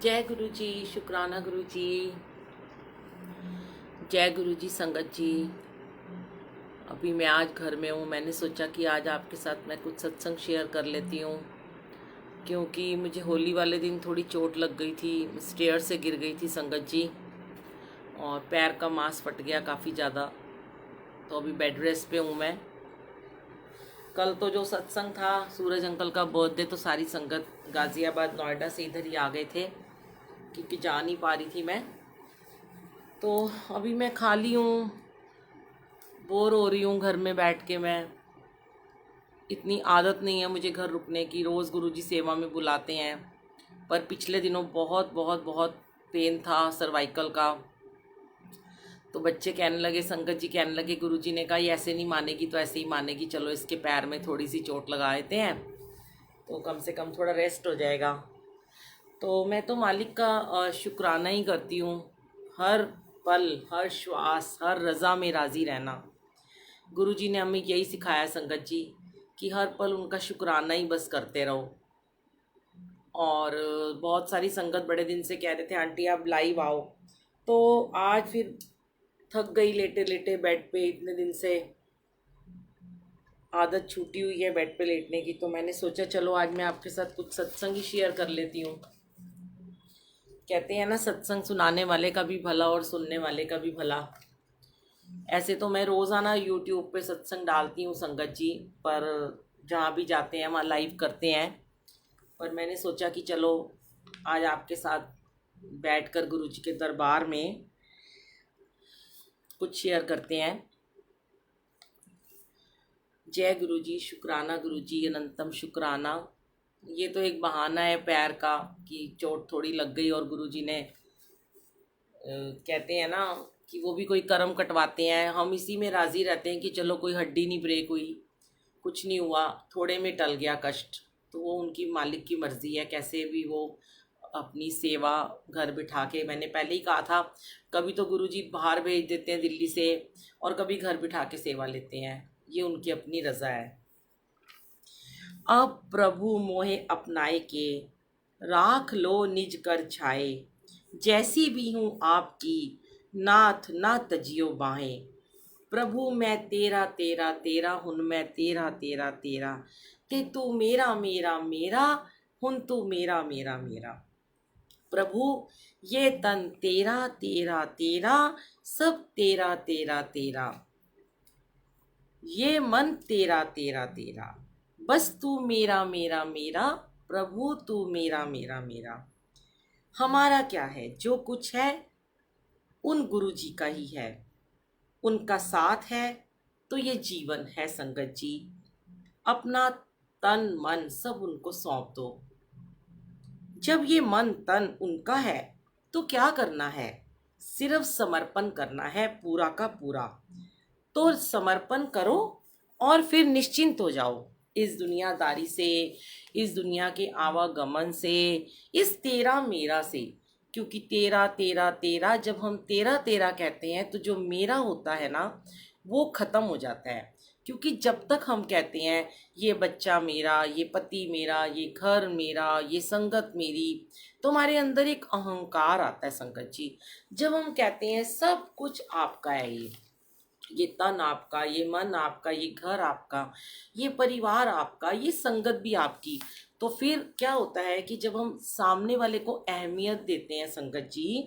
जय गुरु जी। शुक्राना गुरु जी। जय गुरु जी। संगत जी, अभी मैं आज घर में हूँ। मैंने सोचा कि आज आपके साथ मैं कुछ सत्संग शेयर कर लेती हूँ, क्योंकि मुझे होली वाले दिन थोड़ी चोट लग गई थी। स्टेयर से गिर गई थी संगत जी, और पैर का मांस फट गया काफ़ी ज़्यादा। तो अभी बेड रेस्ट पे हूँ मैं। कल तो जो सत्संग था, सूरज अंकल का बर्थडे, तो सारी संगत गाज़ियाबाद नोएडा से इधर ही आ गए थे, क्योंकि जा नहीं पा रही थी मैं। तो अभी मैं खाली हूँ, बोर हो रही हूँ घर में बैठ के। मैं इतनी आदत नहीं है मुझे घर रुकने की, रोज़ गुरुजी सेवा में बुलाते हैं, पर पिछले दिनों बहुत बहुत बहुत पेन था सर्वाइकल का। तो बच्चे कहने लगे, संगत जी कहने लगे, गुरुजी ने कहा ये ऐसे नहीं मानेगी तो ऐसे ही मानेगी, चलो इसके पैर में थोड़ी सी चोट लगा देते हैं तो कम से कम थोड़ा रेस्ट हो जाएगा। तो मैं तो मालिक का शुक्राना ही करती हूँ, हर पल, हर श्वास, हर रज़ा में राज़ी रहना। गुरुजी ने हमें यही सिखाया संगत जी, कि हर पल उनका शुक्राना ही बस करते रहो। और बहुत सारी संगत बड़े दिन से कह रहे थे आंटी आप लाइव आओ, तो आज फिर थक गई लेटे लेटे बेड पे। इतने दिन से आदत छूटी हुई है बेड पे लेटने की, तो मैंने सोचा चलो आज मैं आपके साथ कुछ सत्संग ही शेयर कर लेती हूँ। कहते हैं ना, सत्संग सुनाने वाले का भी भला और सुनने वाले का भी भला। ऐसे तो मैं रोज़ाना यूट्यूब पे सत्संग डालती हूँ संगत जी, पर जहाँ भी जाते हैं वहाँ लाइव करते हैं। पर मैंने सोचा कि चलो आज आपके साथ बैठकर गुरु जी के दरबार में कुछ शेयर करते हैं। जय गुरु जी। शुक्राना गुरु जी, अनंतम शुक्राना। ये तो एक बहाना है पैर का, कि चोट थोड़ी लग गई और गुरु जी ने कहते हैं ना कि वो भी कोई कर्म कटवाते हैं। हम इसी में राज़ी रहते हैं कि चलो कोई हड्डी नहीं ब्रेक हुई, कुछ नहीं हुआ, थोड़े में टल गया कष्ट। तो वो उनकी मालिक की मर्ज़ी है, कैसे भी वो अपनी सेवा घर बिठा के, मैंने पहले ही कहा था, कभी तो गुरुजी बाहर भेज देते हैं दिल्ली से, और कभी घर बिठा के सेवा लेते हैं। ये उनकी अपनी रज़ा है। अब प्रभु मोहे अपनाए के, राख लो निज कर छाए। जैसी भी हूँ आपकी, नाथ ना तजियो बाहें। प्रभु मैं तेरा तेरा तेरा हुन, मैं तेरा तेरा तेरा, ते तू मेरा मेरा मेरा हुन, तू मेरा मेरा मेरा। प्रभु ये तन तेरा तेरा तेरा, सब तेरा तेरा तेरा, ये मन तेरा तेरा तेरा, बस तू मेरा मेरा मेरा, प्रभु तू मेरा मेरा मेरा। हमारा क्या है, जो कुछ है उन गुरु जी का ही है, उनका साथ है तो ये जीवन है संगत जी। अपना तन मन सब उनको सौंप दो। जब ये मन तन उनका है तो क्या करना है, सिर्फ समर्पण करना है पूरा का पूरा। तो समर्पण करो और फिर निश्चिंत हो जाओ इस दुनियादारी से, इस दुनिया के आवागमन से, इस तेरा मेरा से। क्योंकि तेरा तेरा तेरा, जब हम तेरा तेरा कहते हैं तो जो मेरा होता है ना, वो ख़त्म हो जाता है। क्योंकि जब तक हम कहते हैं ये बच्चा मेरा, ये पति मेरा, ये घर मेरा, ये संगत मेरी, तो हमारे अंदर एक अहंकार आता है संगत जी। जब हम कहते हैं सब कुछ आपका है, ये तन आपका, ये मन आपका, ये घर आपका, ये परिवार आपका, ये संगत भी आपकी, तो फिर क्या होता है कि जब हम सामने वाले को अहमियत देते हैं संगत जी,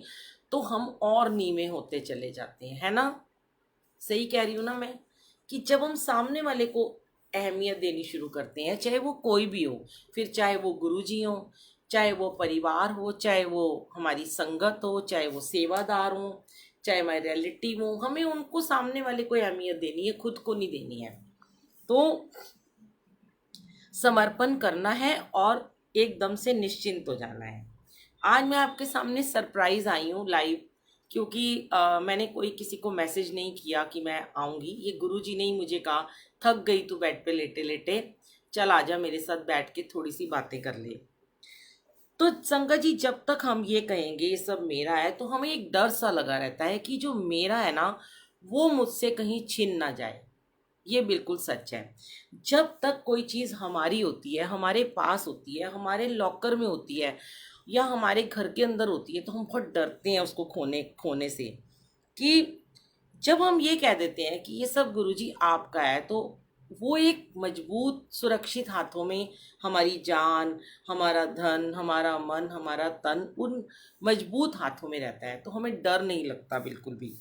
तो हम और नीवे होते चले जाते हैं, है ना? सही कह रही हूँ ना मैं? कि जब हम सामने वाले को अहमियत देनी शुरू करते हैं, चाहे वो कोई भी हो, फिर चाहे वो गुरुजी हो, चाहे वो परिवार हो, चाहे वो हमारी संगत हो, चाहे वो सेवादार हो, चाहे हमारे रिलेटिव हो, हमें उनको सामने वाले को अहमियत देनी है, खुद को नहीं देनी है। तो समर्पण करना है और एकदम से निश्चिंत हो जाना है। आज मैं आपके सामने सरप्राइज आई हूँ लाइव, क्योंकि मैंने कोई किसी को मैसेज नहीं किया कि मैं आऊँगी। ये गुरुजी ने ही मुझे कहा, थक गई तू बेड पे लेटे लेटे, चल आजा मेरे साथ बैठ के थोड़ी सी बातें कर ले। तो संगत जी, जब तक हम ये कहेंगे ये सब मेरा है, तो हमें एक डर सा लगा रहता है कि जो मेरा है ना, वो मुझसे कहीं छिन ना जाए। ये बिल्कुल सच है। जब तक कोई चीज़ हमारी होती है, हमारे पास होती है, हमारे लॉकर में होती है, या हमारे घर के अंदर होती है तो हम बहुत डरते हैं उसको खोने खोने से। कि जब हम ये कह देते हैं कि ये सब गुरुजी आपका है, तो वो एक मजबूत सुरक्षित हाथों में हमारी जान, हमारा धन, हमारा मन, हमारा तन उन मजबूत हाथों में रहता है, तो हमें डर नहीं लगता बिल्कुल भी।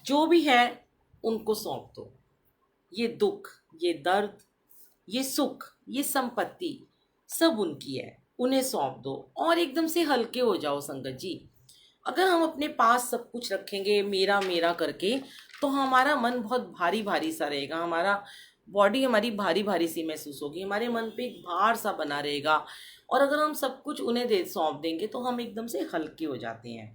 जो भी है उनको सौंप दो। ये दुख, ये दर्द, ये सुख, ये संपत्ति सब उनकी है, उन्हें सौंप दो और एकदम से हल्के हो जाओ संगत जी। अगर हम अपने पास सब कुछ रखेंगे मेरा मेरा करके, तो हमारा मन बहुत भारी भारी सा रहेगा, हमारा बॉडी हमारी भारी भारी सी महसूस होगी, हमारे मन पे एक भार सा बना रहेगा। और अगर हम सब कुछ उन्हें दे सौंप देंगे तो हम एकदम से हल्के हो जाते हैं।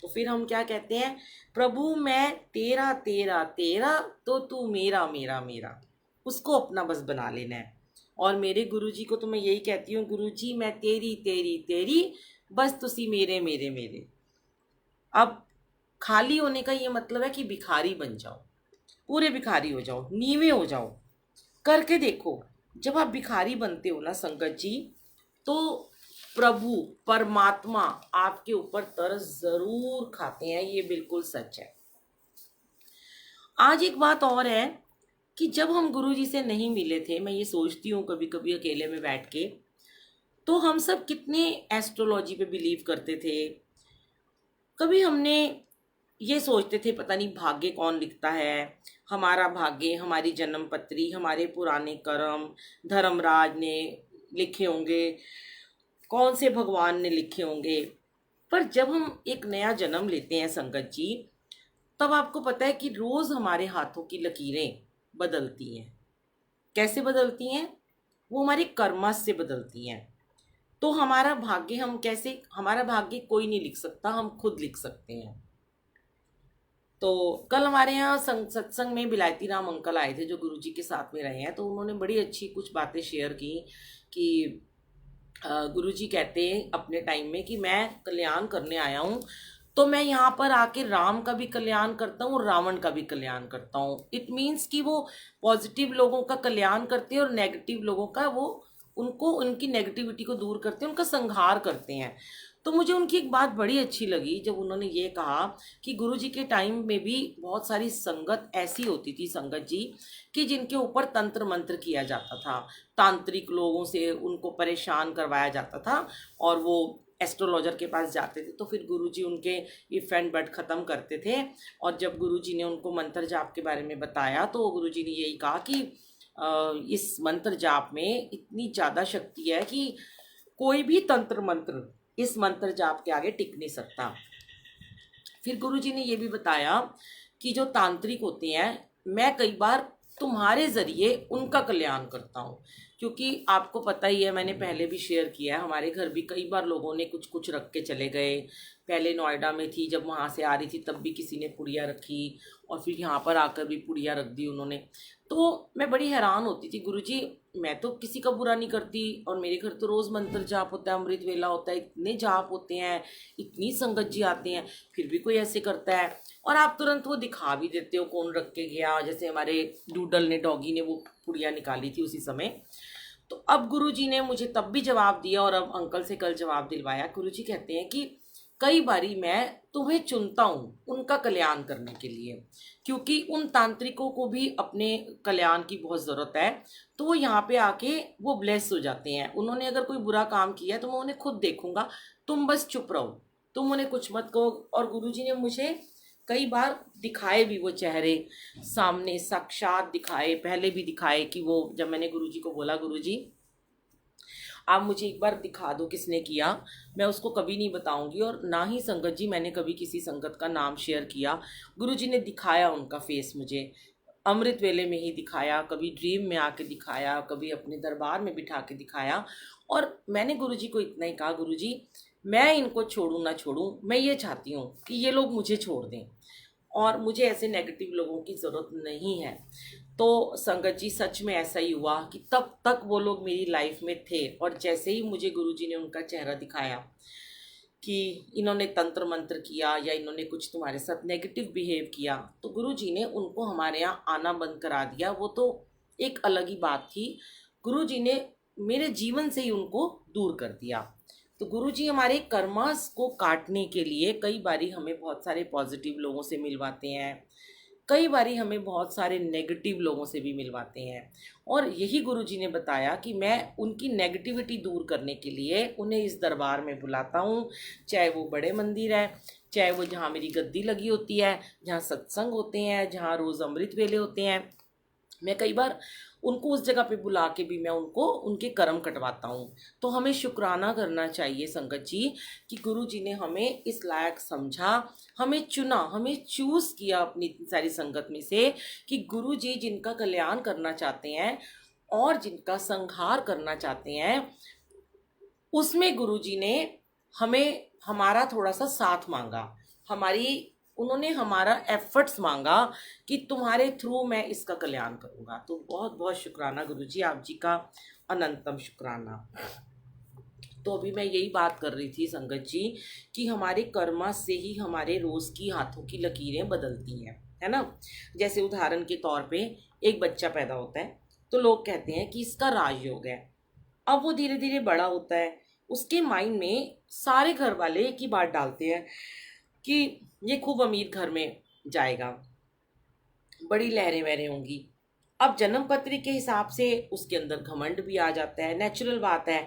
तो फिर हम क्या कहते हैं, प्रभु मैं तेरा तेरा तेरा, तो तू मेरा मेरा मेरा। उसको अपना बस बना लेना है। और मेरे गुरुजी को तो मैं यही कहती हूँ, गुरुजी मैं तेरी तेरी तेरी, बस तुसी मेरे मेरे मेरे। अब खाली होने का ये मतलब है कि भिखारी बन जाओ, पूरे भिखारी हो जाओ, नीवे हो जाओ। करके देखो, जब आप भिखारी बनते हो ना संगत जी, तो प्रभु परमात्मा आपके ऊपर तरस जरूर खाते हैं, ये बिल्कुल सच है। आज एक बात और है कि जब हम गुरु जी से नहीं मिले थे, मैं ये सोचती हूँ कभी कभी अकेले में बैठ के, तो हम सब कितने एस्ट्रोलॉजी पे बिलीव करते थे। कभी हमने ये सोचते थे पता नहीं भाग्य कौन लिखता है, हमारा भाग्य, हमारी जन्म पत्री, हमारे पुराने कर्म धर्मराज ने लिखे होंगे, कौन से भगवान ने लिखे होंगे। पर जब हम एक नया जन्म लेते हैं संगत जी, तब आपको पता है कि रोज हमारे हाथों की लकीरें बदलती हैं। कैसे बदलती हैं? वो हमारे कर्मा से बदलती हैं। तो हमारा भाग्य हम कैसे, हमारा भाग्य कोई नहीं लिख सकता, हम खुद लिख सकते हैं। तो कल हमारे यहाँ सत्संग में बिलायती राम अंकल आए थे जो गुरुजी के साथ में रहे हैं, तो उन्होंने बड़ी अच्छी कुछ बातें शेयर की कि गुरुजी कहते हैं अपने टाइम में कि मैं कल्याण करने आया हूँ, तो मैं यहाँ पर आके राम का भी कल्याण करता हूँ और रावण का भी कल्याण करता हूँ। इट मीन्स कि वो पॉजिटिव लोगों का कल्याण करते हैं और नेगेटिव लोगों का वो उनको उनकी नेगेटिविटी को दूर करते हैं, उनका संहार करते हैं। तो मुझे उनकी एक बात बड़ी अच्छी लगी जब उन्होंने ये कहा कि गुरु जी के टाइम में भी बहुत सारी संगत ऐसी होती थी संगत जी, कि जिनके ऊपर तंत्र मंत्र किया जाता था, तांत्रिक लोगों से उनको परेशान करवाया जाता था और वो एस्ट्रोलॉजर के पास जाते थे। तो फिर गुरुजी उनके इफ एंड बट ख़त्म करते थे। और जब गुरुजी ने उनको मंत्र जाप के बारे में बताया तो गुरुजी ने यही कहा कि इस मंत्र जाप में इतनी ज़्यादा शक्ति है कि कोई भी तंत्र मंत्र इस मंत्र जाप के आगे टिक नहीं सकता। फिर गुरुजी ने ये भी बताया कि जो तांत्रिक होते हैं, मैं कई बार तुम्हारे ज़रिए उनका कल्याण करता हूँ। क्योंकि आपको पता ही है, मैंने पहले भी शेयर किया है, हमारे घर भी कई बार लोगों ने कुछ कुछ रख के चले गए। पहले नोएडा में थी, जब वहाँ से आ रही थी तब भी किसी ने पुड़िया रखी, और फिर यहाँ पर आकर भी पुड़िया रख दी उन्होंने। तो मैं बड़ी हैरान होती थी, गुरुजी मैं तो किसी का बुरा नहीं करती, और मेरे घर तो रोज़ मंत्र जाप होता है, अमृत वेला होता है, इतने जाप होते हैं, इतनी संगत जी आते हैं, फिर भी कोई ऐसे करता है। और आप तुरंत वो दिखा भी देते हो कौन रख के गया, जैसे हमारे डूडल ने, डॉगी ने वो पुड़िया निकाली थी उसी समय। तो अब गुरुजी ने मुझे तब भी जवाब दिया और अब अंकल से कल जवाब दिलवाया। गुरुजी कहते हैं कि कई बारी मैं तुम्हें चुनता हूँ उनका कल्याण करने के लिए, क्योंकि उन तांत्रिकों को भी अपने कल्याण की बहुत ज़रूरत है। तो वो यहाँ पे आके वो ब्लेस हो जाते हैं। उन्होंने अगर कोई बुरा काम किया तो मैं उन्हें खुद देखूंगा, तुम बस चुप रहो, तुम उन्हें कुछ मत कहो। और गुरुजी ने मुझे कई बार दिखाए भी वो चेहरे, सामने साक्षात दिखाए, पहले भी दिखाए कि वो, जब मैंने गुरुजी को बोला गुरुजी आप मुझे एक बार दिखा दो किसने किया, मैं उसको कभी नहीं बताऊंगी, और ना ही संगत जी मैंने कभी किसी संगत का नाम शेयर किया। गुरुजी ने दिखाया उनका फेस मुझे, अमृत वेले में ही दिखाया, कभी ड्रीम में आके दिखाया, कभी अपने दरबार में बिठा के दिखाया। और मैंने गुरुजी को इतना ही कहा, गुरुजी मैं इनको छोड़ूं ना छोड़ूं, मैं ये चाहती हूँ कि ये लोग मुझे छोड़ दें, और मुझे ऐसे नेगेटिव लोगों की ज़रूरत नहीं है। तो संगत जी सच में ऐसा ही हुआ कि तब तक वो लोग मेरी लाइफ में थे, और जैसे ही मुझे गुरुजी ने उनका चेहरा दिखाया कि इन्होंने तंत्र मंत्र किया या इन्होंने कुछ तुम्हारे साथ नेगेटिव बिहेव किया, तो गुरुजी ने उनको हमारे यहाँ आना बंद करा दिया। वो तो एक अलग ही बात थी, गुरुजी ने मेरे जीवन से ही उनको दूर कर दिया। तो गुरुजी हमारे कर्मास को काटने के लिए कई बारी हमें बहुत सारे पॉजिटिव लोगों से मिलवाते हैं, कई बारी हमें बहुत सारे नेगेटिव लोगों से भी मिलवाते हैं। और यही गुरुजी ने बताया कि मैं उनकी नेगेटिविटी दूर करने के लिए उन्हें इस दरबार में बुलाता हूँ, चाहे वो बड़े मंदिर है, चाहे वो जहाँ मेरी गद्दी लगी होती है, जहाँ सत्संग होते हैं, जहाँ रोज़ अमृत वेले होते हैं। मैं कई बार उनको उस जगह पे बुला के भी मैं उनको उनके कर्म कटवाता हूँ। तो हमें शुक्राना करना चाहिए संगत जी कि गुरु जी ने हमें इस लायक समझा, हमें चुना, हमें चूज़ किया अपनी इतनी सारी संगत में से कि गुरु जी जिनका कल्याण करना चाहते हैं और जिनका संहार करना चाहते हैं, उसमें गुरु जी ने हमें हमारा थोड़ा सा साथ मांगा, हमारी उन्होंने हमारा एफर्ट्स मांगा कि तुम्हारे थ्रू मैं इसका कल्याण करूँगा। तो बहुत बहुत शुक्राना गुरु जी, आप जी का अनंतम शुक्राना। तो अभी मैं यही बात कर रही थी संगत जी कि हमारे कर्मा से ही हमारे रोज़ की हाथों की लकीरें बदलती हैं, है ना। जैसे उदाहरण के तौर पे एक बच्चा पैदा होता है तो लोग कहते हैं कि इसका राजयोग है। अब वो धीरे धीरे बड़ा होता है, उसके माइंड में सारे घर वाले एक ही बात डालते हैं कि ये खूब अमीर घर में जाएगा, बड़ी लहरें वहरें होंगी। अब जन्म पत्री के हिसाब से उसके अंदर घमंड भी आ जाता है, नेचुरल बात है।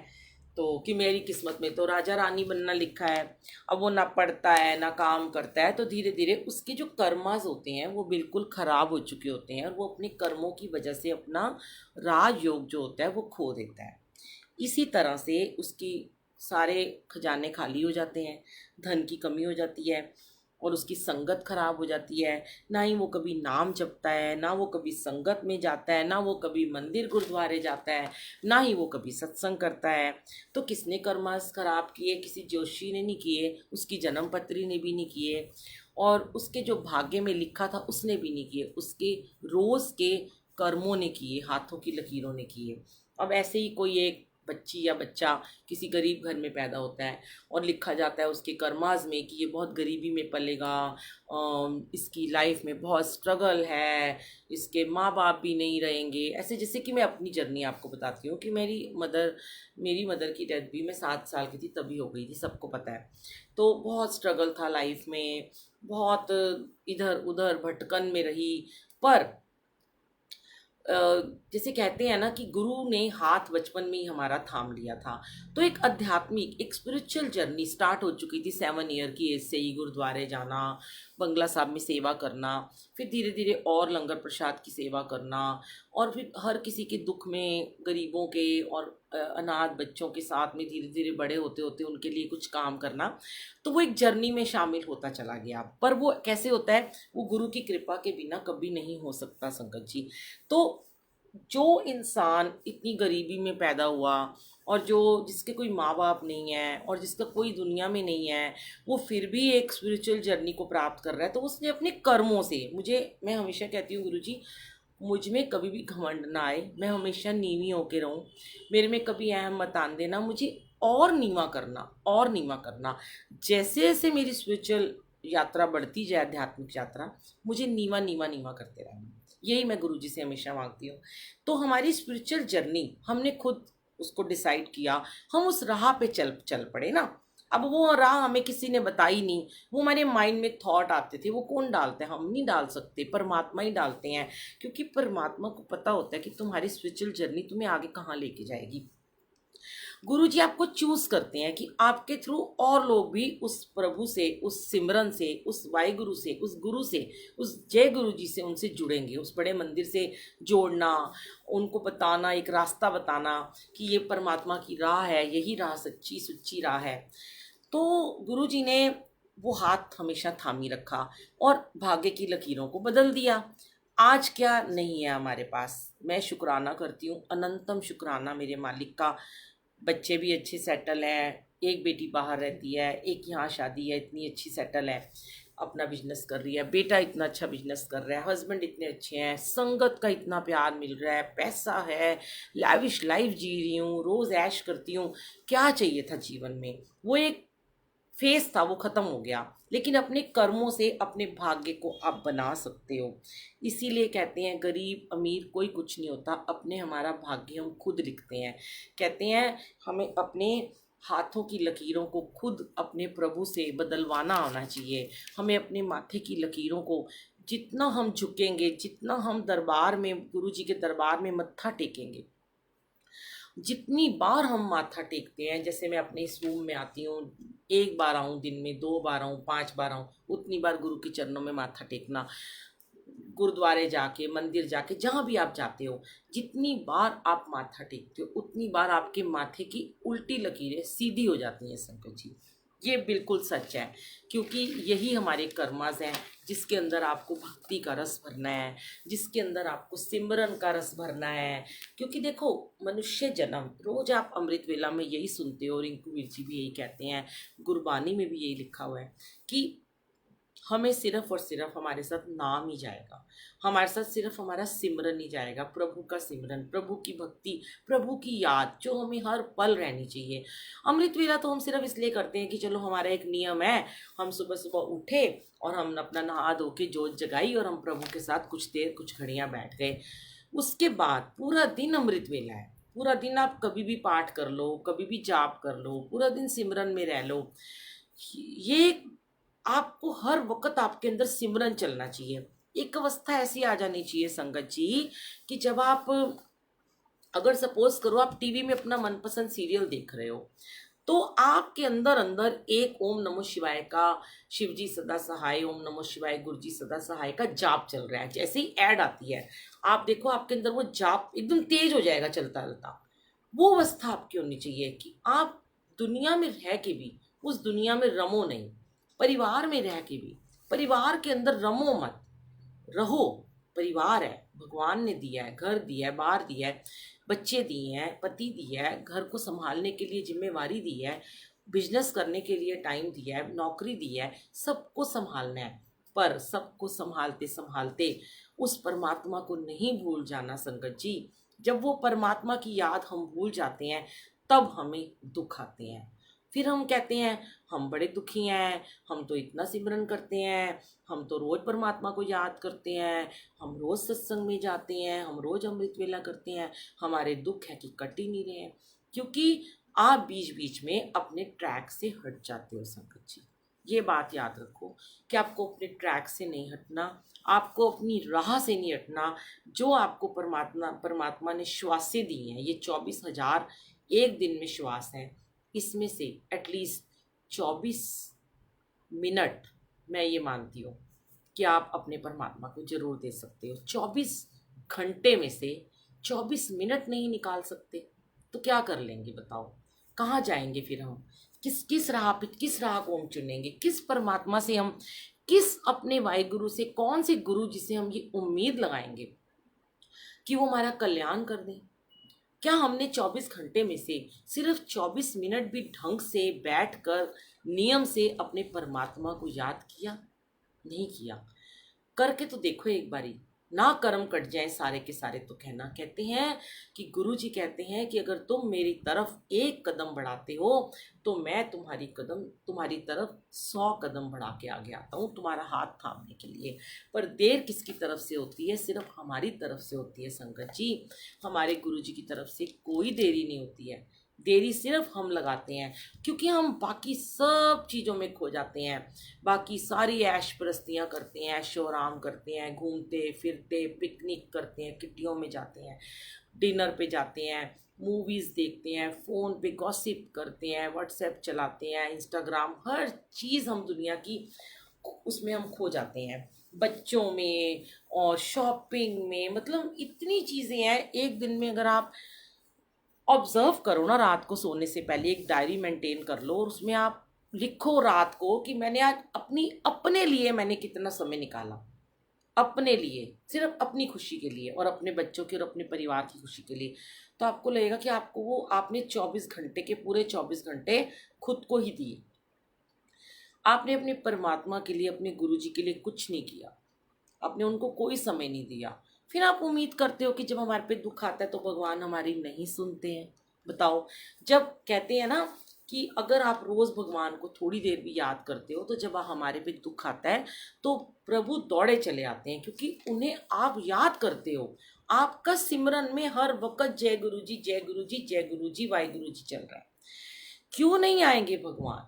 तो कि मेरी किस्मत में तो राजा रानी बनना लिखा है। अब वो ना पढ़ता है ना काम करता है, तो धीरे धीरे उसके जो कर्मास होते हैं वो बिल्कुल ख़राब हो चुके होते हैं और वो अपने कर्मों की वजह से अपना राजयोग जो होता है वो खो देता है। इसी तरह से उसकी सारे खजाने खाली हो जाते हैं, धन की कमी हो जाती है और उसकी संगत खराब हो जाती है। ना ही वो कभी नाम जपता है, ना वो कभी संगत में जाता है, ना वो कभी मंदिर गुरुद्वारे जाता है, ना ही वो कभी सत्संग करता है। तो किसने कर्मास खराब किए? किसी जोशी ने नहीं किए, उसकी जन्म पत्री ने भी नहीं किए और उसके जो भाग्य में लिखा था उसने भी नहीं किए, उसके रोज़ के कर्मों ने किए, हाथों की लकीरों ने किए। अब ऐसे ही कोई एक बच्ची या बच्चा किसी गरीब घर में पैदा होता है और लिखा जाता है उसके कर्माज में कि ये बहुत गरीबी में पलेगा, इसकी लाइफ में बहुत स्ट्रगल है, इसके माँ बाप भी नहीं रहेंगे। ऐसे जैसे कि मैं अपनी जर्नी आपको बताती हूँ कि मेरी मदर की डेथ भी मैं 7 साल की थी तभी हो गई थी, सबको पता है। तो बहुत स्ट्रगल था लाइफ में, बहुत इधर उधर भटकन में रही। पर अ, जैसे कहते हैं ना कि गुरु ने हाथ बचपन में ही हमारा थाम लिया था। तो एक आध्यात्मिक, एक स्पिरिचुअल जर्नी स्टार्ट हो चुकी थी 7 ईयर की एज से ही, गुरुद्वारे जाना, बंगला साहब में सेवा करना, फिर धीरे धीरे और लंगर प्रसाद की सेवा करना और फिर हर किसी के दुख में, गरीबों के और अनाथ बच्चों के साथ में धीरे धीरे बड़े होते होते उनके लिए कुछ काम करना। तो वो एक जर्नी में शामिल होता चला गया। पर वो कैसे होता है? वो गुरु की कृपा के बिना कभी नहीं हो सकता संगत जी। तो जो इंसान इतनी गरीबी में पैदा हुआ और जो जिसके कोई माँ बाप नहीं है और जिसका कोई दुनिया में नहीं है, वो फिर भी एक स्पिरिचुअल जर्नी को प्राप्त कर रहा है, तो उसने अपने कर्मों से, मैं हमेशा कहती हूँ गुरु जी, मुझ में कभी भी घमंड ना आए, मैं हमेशा नीवी होके रहूं, मेरे में कभी अहम मत आन देना, मुझे और नीवा करना, और नीवा करना। जैसे जैसे मेरी स्पिरिचुअल यात्रा बढ़ती जाए, आध्यात्मिक यात्रा, मुझे नीवा नीवा नीवा करते रहना। यही मैं गुरु जी से हमेशा मांगती हूँ। तो हमारी स्पिरिचुअल जर्नी हमने खुद उसको डिसाइड किया, हम उस राह पे चल चल पड़े ना। अब वो राह हमें किसी ने बताई नहीं, वो हमारे माइंड में थॉट आते थे, वो कौन डालते हैं? हम नहीं डाल सकते, परमात्मा ही डालते हैं। क्योंकि परमात्मा को पता होता है कि तुम्हारी स्पिरिचुअल जर्नी तुम्हें आगे कहाँ लेके जाएगी। गुरु जी आपको चूज करते हैं कि आपके थ्रू और लोग भी उस प्रभु से, उस सिमरन से, उस वाहिगुरु से, उस गुरु से, उस जय गुरु जी से उनसे जुड़ेंगे, उस बड़े मंदिर से जोड़ना, उनको बताना, एक रास्ता बताना कि ये परमात्मा की राह है, यही राह सच्ची सुच्ची राह है। तो गुरु जी ने वो हाथ हमेशा थामी रखा और भाग्य की लकीरों को बदल दिया। आज क्या नहीं है हमारे पास, मैं शुक्राना करती हूँ, अनंतम शुक्राना मेरे मालिक का। बच्चे भी अच्छे सेटल हैं, एक बेटी बाहर रहती है, एक यहाँ शादी है, इतनी अच्छी सेटल है, अपना बिजनेस कर रही है, बेटा इतना अच्छा बिजनेस कर रहा है, हस्बैंड इतने अच्छे हैं, संगत का इतना प्यार मिल रहा है, पैसा है, लाविश लाइफ जी रही हूँ, रोज़ ऐश करती हूँ। क्या चाहिए था जीवन में? वो एक फेस था, वो ख़त्म हो गया। लेकिन अपने कर्मों से अपने भाग्य को आप बना सकते हो। इसीलिए कहते हैं गरीब अमीर कोई कुछ नहीं होता, अपने हमारा भाग्य हम खुद लिखते हैं। कहते हैं हमें अपने हाथों की लकीरों को खुद अपने प्रभु से बदलवाना आना चाहिए। हमें अपने माथे की लकीरों को जितना हम झुकेंगे, जितना हम दरबार में, गुरु जी के दरबार में मत्था टेकेंगे, जितनी बार हम माथा टेकते हैं, जैसे मैं अपने इस रूम में आती हूँ, एक बार आऊँ दिन में, 2 बार आऊँ, 5 बार आऊँ, उतनी बार गुरु के चरणों में माथा टेकना, गुरुद्वारे जाके, मंदिर जाके, जहाँ भी आप जाते हो, जितनी बार आप माथा टेकते हो उतनी बार आपके माथे की उल्टी लकीरें सीधी हो जाती हैं संकट जी। ये बिल्कुल सच है, क्योंकि यही हमारे कर्मास हैं, जिसके अंदर आपको भक्ति का रस भरना है, जिसके अंदर आपको सिमरन का रस भरना है। क्योंकि देखो, मनुष्य जन्म, रोज आप अमृत वेला में यही सुनते हो, रिंकू वीर जी भी यही कहते हैं, गुरबानी में भी यही लिखा हुआ है कि हमें सिर्फ और सिर्फ हमारे साथ नाम ही जाएगा, हमारे साथ सिर्फ हमारा सिमरन ही जाएगा, प्रभु का सिमरन, प्रभु की भक्ति, प्रभु की याद जो हमें हर पल रहनी चाहिए। अमृत वेला तो हम सिर्फ इसलिए करते हैं कि चलो हमारा एक नियम है, हम सुबह सुबह उठे और हम अपना नहा धो के जोत जगाई और हम प्रभु के साथ कुछ देर, कुछ घड़ियाँ बैठ गए। उसके बाद पूरा दिन अमृत वेला है, पूरा दिन आप कभी भी पाठ कर लो, कभी भी जाप कर लो, पूरा दिन सिमरन में रह लो। ये आपको हर वक्त आपके अंदर सिमरन चलना चाहिए। एक अवस्था ऐसी आ जानी चाहिए संगत जी कि जब आप, अगर सपोज करो आप टीवी में अपना मनपसंद सीरियल देख रहे हो, तो आपके अंदर अंदर एक ओम नमो शिवाय का, शिव जी सदा सहाय, ओम नमो शिवाय, गुरु जी सदा सहाय का जाप चल रहा है। जैसे ही ऐड आती है, आप देखो आपके अंदर वो जाप एकदम तेज हो जाएगा चलता चलता। वो अवस्था आपकी होनी चाहिए कि आप दुनिया में रह के भी उस दुनिया में रमो नहीं, परिवार में रह के भी परिवार के अंदर रमो मत, रहो। परिवार है, भगवान ने दिया है, घर दिया है, बार दिया है, बच्चे दिए हैं, पति दिया है, घर को संभालने के लिए जिम्मेवारी दी है, बिजनेस करने के लिए टाइम दिया है, नौकरी दी है, सबको संभालना है। पर सबको संभालते संभालते उस परमात्मा को नहीं भूल जाना संगत जी। जब वो परमात्मा की याद हम भूल जाते हैं, तब हमें दुख आते हैं। फिर हम कहते हैं हम बड़े दुखी हैं, हम तो इतना सिमरन करते हैं, हम तो रोज़ परमात्मा को याद करते हैं, हम रोज़ सत्संग में जाते हैं, हम रोज़ अमृत वेला करते हैं, हमारे दुख है कि कट ही नहीं रहे हैं। क्योंकि आप बीच बीच में अपने ट्रैक से हट जाते हो संगत जी। ये बात याद रखो कि आपको अपने ट्रैक से नहीं हटना, आपको अपनी राह से नहीं हटना। जो आपको परमात्मा परमात्मा ने श्वासें दी हैं, ये 24,000 एक दिन में श्वास हैं, इसमें से एटलीस्ट 24 मिनट मैं ये मानती हूँ कि आप अपने परमात्मा को जरूर दे सकते हो। 24 घंटे में से 24 मिनट नहीं निकाल सकते तो क्या कर लेंगे बताओ? कहाँ जाएंगे फिर हम? किस राह पे, किस राह को हम चुनेंगे? किस परमात्मा से हम, किस अपने वाहिगुरु से, कौन से गुरु जी से हम ये उम्मीद लगाएंगे कि वो हमारा कल्याण कर दें? क्या हमने 24 घंटे में से सिर्फ 24 मिनट भी ढंग से बैठकर नियम से अपने परमात्मा को याद किया? नहीं किया। करके तो देखो एक बारी, ना कर्म कट जाए सारे के सारे तो कहना। कहते हैं कि गुरु जी कहते हैं कि अगर तुम मेरी तरफ एक कदम बढ़ाते हो तो मैं तुम्हारी तरफ 100 कदम बढ़ा के आगे आता हूँ तुम्हारा हाथ थामने के लिए। पर देर किसकी तरफ से होती है? सिर्फ हमारी तरफ से होती है संगत जी। हमारे गुरु जी की तरफ से कोई देरी नहीं होती है। देरी सिर्फ हम लगाते हैं, क्योंकि हम बाकी सब चीज़ों में खो जाते हैं, बाकी सारी ऐश परस्तियाँ करते हैं, ऐशो आराम करते हैं, घूमते फिरते, पिकनिक करते हैं, किट्टियों में जाते हैं, डिनर पे जाते हैं, मूवीज़ देखते हैं, फ़ोन पे गॉसिप करते हैं, व्हाट्सएप चलाते हैं, इंस्टाग्राम, हर चीज़ हम दुनिया की उसमें हम खो जाते हैं, बच्चों में और शॉपिंग में। मतलब इतनी चीज़ें हैं। एक दिन में अगर आप ऑब्जर्व करो ना, रात को सोने से पहले एक डायरी मेंटेन कर लो और उसमें आप लिखो रात को कि मैंने आज अपने लिए मैंने कितना समय निकाला, अपने लिए, सिर्फ अपनी खुशी के लिए और अपने बच्चों की और अपने परिवार की खुशी के लिए। तो आपको लगेगा कि आपको वो आपने 24 घंटे के पूरे 24 घंटे खुद को ही दिए। आपने अपने परमात्मा के लिए, अपने गुरु जी के लिए कुछ नहीं किया, आपने उनको कोई समय नहीं दिया। फिर आप उम्मीद करते हो कि जब हमारे पे दुख आता है तो भगवान हमारी नहीं सुनते हैं। बताओ, जब कहते हैं ना कि अगर आप रोज भगवान को थोड़ी देर भी याद करते हो तो जब हमारे पे दुख आता है तो प्रभु दौड़े चले आते हैं, क्योंकि उन्हें आप याद करते हो। आपका सिमरन में हर वक्त जय गुरु जी, जय गुरु जी, जय गुरु जी, वाहिगुरु जी चल रहा है। क्यों नहीं आएंगे भगवान,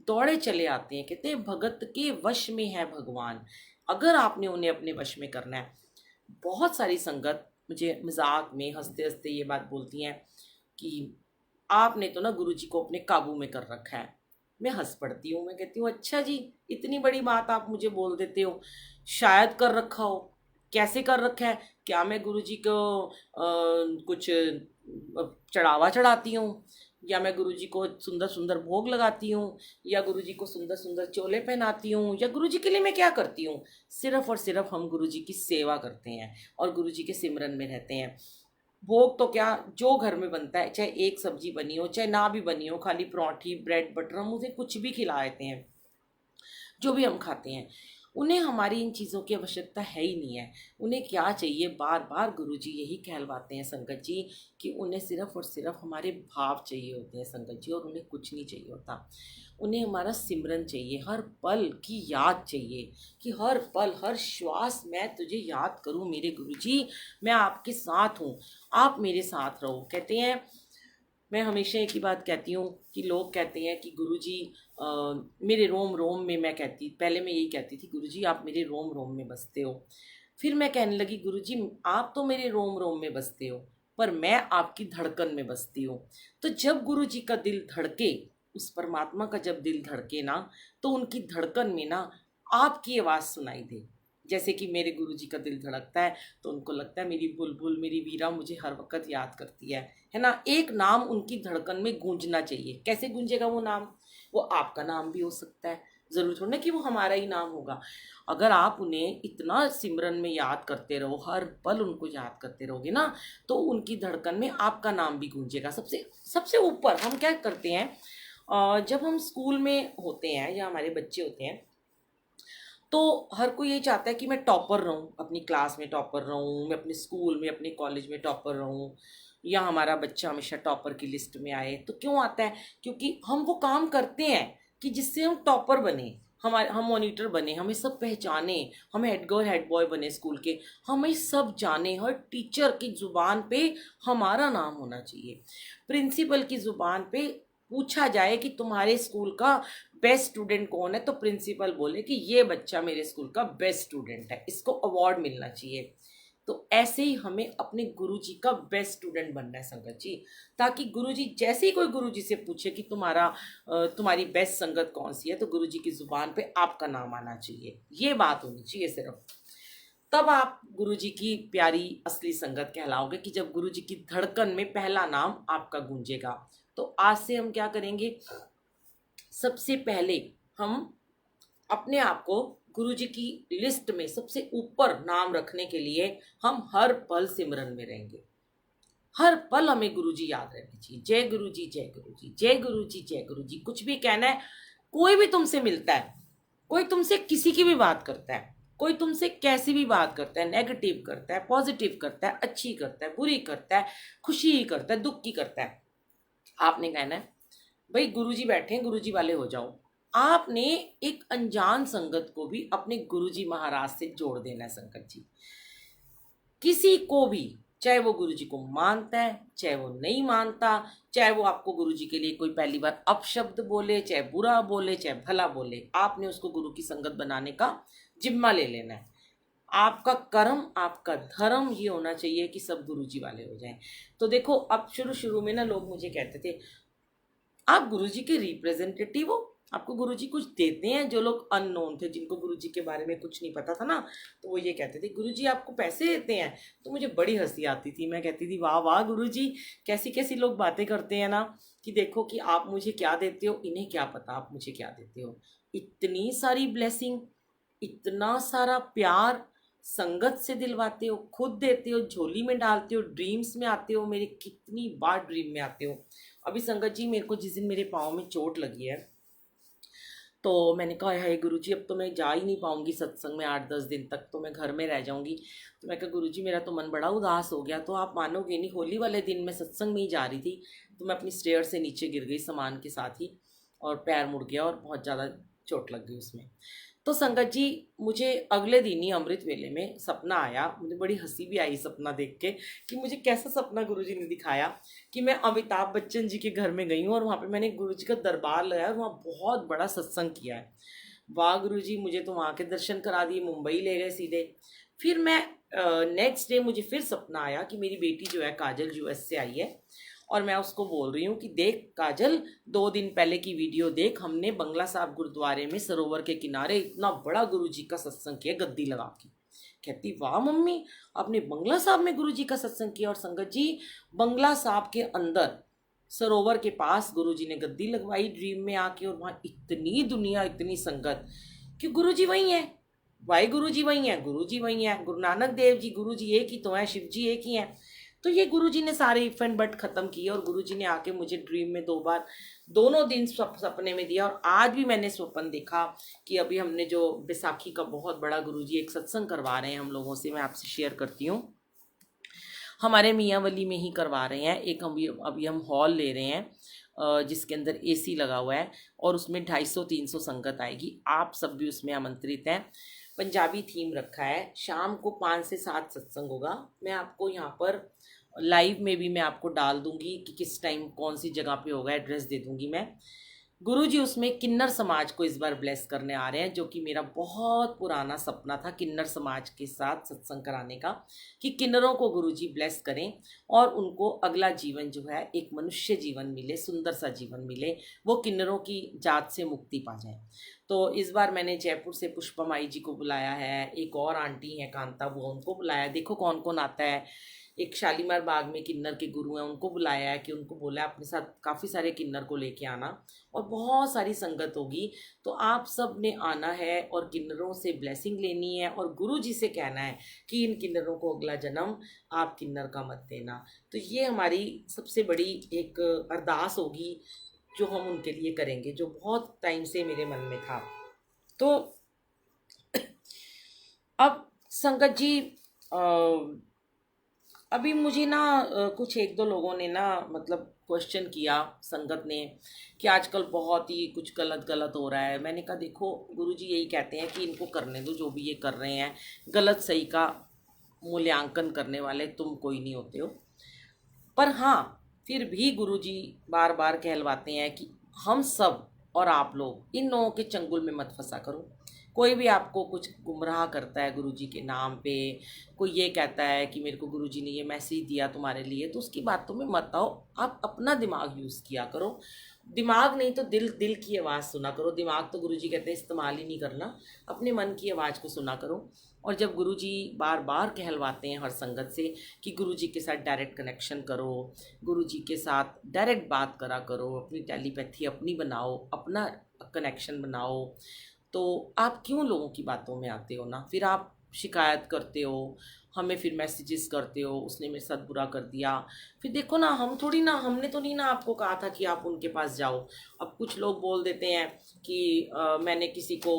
दौड़े चले आते हैं। कहते हैं भगत के वश में है भगवान, अगर आपने उन्हें अपने वश में करना है। बहुत सारी संगत मुझे मजाक में हंसते हंसते ये बात बोलती हैं कि आपने तो ना गुरु जी को अपने काबू में कर रखा है। मैं हंस पड़ती हूँ, मैं कहती हूँ अच्छा जी, इतनी बड़ी बात आप मुझे बोल देते हो, शायद कर रखा हो। कैसे कर रखा है? क्या मैं गुरु जी को कुछ चढ़ावा चढ़ाती हूँ, या मैं गुरु जी को सुंदर सुंदर भोग लगाती हूँ, या गुरु जी को सुंदर सुंदर चोले पहनाती हूँ, या गुरु जी के लिए मैं क्या करती हूँ? सिर्फ और सिर्फ हम गुरु जी की सेवा करते हैं और गुरु जी के सिमरन में रहते हैं। भोग तो क्या, जो घर में बनता है, चाहे एक सब्जी बनी हो चाहे ना भी बनी हो, खाली पराठी ब्रेड बटर, हम उसे कुछ भी खिला देते हैं। जो भी हम खाते हैं, उन्हें हमारी इन चीज़ों की आवश्यकता है ही नहीं है। उन्हें क्या चाहिए, बार बार गुरुजी यही कहलवाते हैं संगत जी कि उन्हें सिर्फ और सिर्फ हमारे भाव चाहिए होते हैं संगत जी, और उन्हें कुछ नहीं चाहिए होता। उन्हें हमारा सिमरन चाहिए, हर पल की याद चाहिए कि हर पल हर श्वास मैं तुझे याद करूं मेरे गुरुजी, मैं आपके साथ हूँ, आप मेरे साथ रहो। कहते हैं, मैं हमेशा एक ही बात कहती हूँ कि लोग कहते हैं कि गुरुजी मेरे रोम रोम में, मैं कहती पहले मैं यही कहती थी गुरुजी आप मेरे रोम रोम में बसते हो। फिर मैं कहने लगी गुरुजी आप तो मेरे रोम रोम में बसते हो, पर मैं आपकी धड़कन में बसती हूँ। तो जब गुरुजी का दिल धड़के, उस परमात्मा का जब दिल धड़के ना, तो उनकी धड़कन में ना आपकी आवाज़ सुनाई दे। जैसे कि मेरे गुरुजी का दिल धड़कता है तो उनको लगता है मेरी बुलबुल मेरी वीरा मुझे हर वक्त याद करती है ना। एक नाम उनकी धड़कन में गूंजना चाहिए। कैसे गूंजेगा वो नाम? वो आपका नाम भी हो सकता है, ज़रूर थोड़ा ना कि वो हमारा ही नाम होगा। अगर आप उन्हें इतना सिमरन में याद करते रहो, हर पल उनको याद करते रहोगे ना, तो उनकी धड़कन में आपका नाम भी गूंजेगा। सबसे सबसे ऊपर हम क्या करते हैं, जब हम स्कूल में होते हैं या हमारे बच्चे होते हैं, तो हर कोई यही चाहता है कि मैं टॉपर रहूं, अपनी क्लास में टॉपर रहूं, मैं अपने स्कूल में अपने कॉलेज में टॉपर रहूं, या हमारा बच्चा हमेशा टॉपर की लिस्ट में आए। तो क्यों आता है? क्योंकि हम वो काम करते हैं कि जिससे हम टॉपर बने, हमारे हम मॉनिटर बने, हमें सब पहचाने, हमें हेड गर्ल हेड बॉय बने स्कूल के, हमें सब जाने, हर टीचर की ज़ुबान पे हमारा नाम होना चाहिए। प्रिंसिपल की ज़ुबान पे पूछा जाए कि तुम्हारे स्कूल का बेस्ट स्टूडेंट कौन है, तो प्रिंसिपल बोले कि ये बच्चा मेरे स्कूल का बेस्ट स्टूडेंट है, इसको अवार्ड मिलना चाहिए। तो ऐसे ही हमें अपने गुरुजी का बेस्ट स्टूडेंट बनना है संगत जी, ताकि गुरुजी जैसे ही कोई गुरुजी से पूछे कि तुम्हारी बेस्ट संगत कौन सी है, तो गुरुजी की जुबान पे आपका नाम आना चाहिए। ये बात होनी चाहिए सिर्फ, तब आप गुरुजी की प्यारी असली संगत कहलाओगे, कि जब गुरुजी की धड़कन में पहला नाम आपका गूंजेगा। तो आज से हम क्या करेंगे, सबसे पहले हम अपने आप को गुरुजी की लिस्ट में सबसे ऊपर नाम रखने के लिए हम हर पल सिमरन में रहेंगे। हर पल हमें गुरुजी याद रहनी चाहिए। जय गुरुजी जय गुरुजी जय गुरुजी जय गुरुजी। कुछ भी कहना है, कोई भी तुमसे मिलता है, कोई तुमसे किसी की भी बात करता है, कोई तुमसे कैसी भी बात करता है, नेगेटिव करता है पॉजिटिव करता है, अच्छी करता है बुरी करता है, खुशी ही करता है दुख की करता है, आपने कहना है भाई गुरुजी बैठे हैं, गुरुजी वाले हो जाओ। आपने एक अनजान संगत को भी अपने गुरुजी महाराज से जोड़ देना है संगत जी। किसी को भी, चाहे वो गुरुजी को मानता है चाहे वो नहीं मानता, चाहे वो आपको गुरुजी के लिए कोई पहली बार अपशब्द बोले, चाहे बुरा बोले चाहे भला बोले, आपने उसको गुरु की संगत बनाने का जिम्मा ले लेना है। आपका कर्म आपका धर्म ये होना चाहिए कि सब गुरुजी वाले हो जाएं। तो देखो, अब शुरू शुरू में ना लोग मुझे कहते थे आप गुरुजी के रिप्रेजेंटेटिव हो, आपको गुरुजी कुछ देते हैं। जो लोग अननोन थे, जिनको गुरुजी के बारे में कुछ नहीं पता था ना, तो वो ये कहते थे गुरुजी आपको पैसे देते हैं। तो मुझे बड़ी हंसी आती थी, मैं कहती थी वाह वाह गुरुजी, कैसी कैसी लोग बातें करते हैं ना, कि देखो कि आप मुझे क्या देते हो, इन्हें क्या पता आप मुझे क्या देते हो। इतनी सारी ब्लेसिंग, इतना सारा प्यार संगत से दिलवाते हो, खुद देते हो, झोली में डालते हो, ड्रीम्स में आते हो, मेरे कितनी बार ड्रीम में आते हो। अभी संगत जी मेरे को जिस दिन मेरे पाँव में चोट लगी है, तो मैंने कहा है गुरुजी अब तो मैं जा ही नहीं पाऊंगी सत्संग में, 8-10 दिन तक तो मैं घर में रह जाऊंगी। तो मैं कहा गुरुजी मेरा तो मन बड़ा उदास हो गया। तो आप मानोगे नहीं, होली वाले दिन मैं सत्संग में ही जा रही थी, तो मैं अपनी स्टेयर से नीचे गिर गई सामान के साथ ही, और पैर मुड़ गया और बहुत ज़्यादा चोट लग गई उसमें। तो संगत जी, मुझे अगले दिन ही अमृत वेले में सपना आया। मुझे बड़ी हंसी भी आई सपना देख के कि मुझे कैसा सपना गुरुजी ने दिखाया कि मैं अमिताभ बच्चन जी के घर में गई हूँ और वहाँ पे मैंने गुरुजी का दरबार लगाया और वहाँ बहुत बड़ा सत्संग किया है। वाह गुरुजी, मुझे तो वहाँ के दर्शन करा दिए, मुंबई ले गए सीधे। फिर मैं नेक्स्ट डे मुझे फिर सपना आया कि मेरी बेटी जो है काजल यूएस से आई है और मैं उसको बोल रही हूँ कि देख काजल, 2 दिन पहले की वीडियो देख, हमने बंगला साहब गुरुद्वारे में सरोवर के किनारे इतना बड़ा गुरुजी का सत्संग किया गद्दी लगा के। कहती वाह मम्मी, आपने बंगला साहब में गुरुजी का सत्संग किया। और संगत जी, बंगला साहब के अंदर सरोवर के पास गुरुजी ने गद्दी लगवाई ड्रीम में आके, और वहाँ इतनी दुनिया, इतनी संगत कि गुरुजी वही है, वाहे गुरुजी वही है, गुरुजी वही है, गुरु नानक देव जी गुरुजी एक ही तो है, शिव जी एक ही हैं। तो ये गुरुजी ने सारे इफ एंड बट खत्म किए और गुरुजी ने आके मुझे ड्रीम में 2 बार दोनों दिन सपने में दिया। और आज भी मैंने स्वप्न देखा कि अभी हमने जो बैसाखी का बहुत बड़ा गुरुजी एक सत्संग करवा रहे हैं हम लोगों से, मैं आपसे शेयर करती हूँ। हमारे मियांवली में ही करवा रहे हैं एक, अभी हम हॉल ले रहे हैं जिसके अंदर एसी लगा हुआ है और उसमें 250-300 संगत आएगी। आप सब भी उसमें आमंत्रित हैं। पंजाबी थीम रखा है। शाम को 5 से 7 सत्संग होगा। मैं आपको यहाँ पर लाइव में भी मैं आपको डाल दूंगी कि किस टाइम कौन सी जगह पे होगा, एड्रेस दे दूंगी मैं। गुरुजी उसमें किन्नर समाज को इस बार ब्लेस करने आ रहे हैं, जो कि मेरा बहुत पुराना सपना था किन्नर समाज के साथ सत्संग कराने का, कि किन्नरों को गुरुजी ब्लेस करें और उनको अगला जीवन जो है एक मनुष्य जीवन मिले, सुंदर सा जीवन मिले, वो किन्नरों की जात से मुक्ति पा जाए। तो इस बार मैंने जयपुर से पुष्पा माई जी को बुलाया है, एक और आंटी है कांता, वो उनको बुलाया। देखो कौन कौन आता है। एक शालीमार बाग में किन्नर के गुरु हैं, उनको बुलाया है कि उनको बोला है अपने साथ काफ़ी सारे किन्नर को लेके आना और बहुत सारी संगत होगी। तो आप सब ने आना है और किन्नरों से ब्लेसिंग लेनी है और गुरु जी से कहना है कि इन किन्नरों को अगला जन्म आप किन्नर का मत देना। तो ये हमारी सबसे बड़ी एक अरदास होगी जो हम उनके लिए करेंगे, जो बहुत टाइम से मेरे मन में था। तो अब संगत जी, अभी मुझे ना कुछ 1-2 लोगों ने ना मतलब क्वेश्चन किया संगत ने कि आजकल बहुत ही कुछ गलत गलत हो रहा है। मैंने कहा देखो, गुरुजी यही कहते हैं कि इनको करने दो जो भी ये कर रहे हैं। गलत सही का मूल्यांकन करने वाले तुम कोई नहीं होते हो। पर हाँ, फिर भी गुरुजी बार बार कहलवाते हैं कि हम सब और आप लोग इन लोगों के चंगुल में मत फंसा करो। कोई भी आपको कुछ गुमराह करता है गुरुजी के नाम पे, कोई ये कहता है कि मेरे को गुरुजी ने ये मैसेज दिया तुम्हारे लिए, तो उसकी बातों में मत आओ। आप अपना दिमाग यूज़ किया करो। दिमाग नहीं तो दिल, दिल की आवाज़ सुना करो। दिमाग तो गुरुजी कहते हैं इस्तेमाल ही नहीं करना, अपने मन की आवाज़ को सुना करो। और जब गुरुजी बार बार कहलवाते हैं हर संगत से कि गुरुजी के साथ डायरेक्ट कनेक्शन करो, गुरुजी के साथ डायरेक्ट बात करा करो, अपनी टेलीपैथी अपनी बनाओ, अपना कनेक्शन बनाओ, तो आप क्यों लोगों की बातों में आते हो ना? फिर आप शिकायत करते हो, हमें फिर मैसेजेस करते हो उसने मेरे साथ बुरा कर दिया। फिर देखो ना, हमने तो नहीं ना आपको कहा था कि आप उनके पास जाओ। अब कुछ लोग बोल देते हैं कि मैंने किसी को,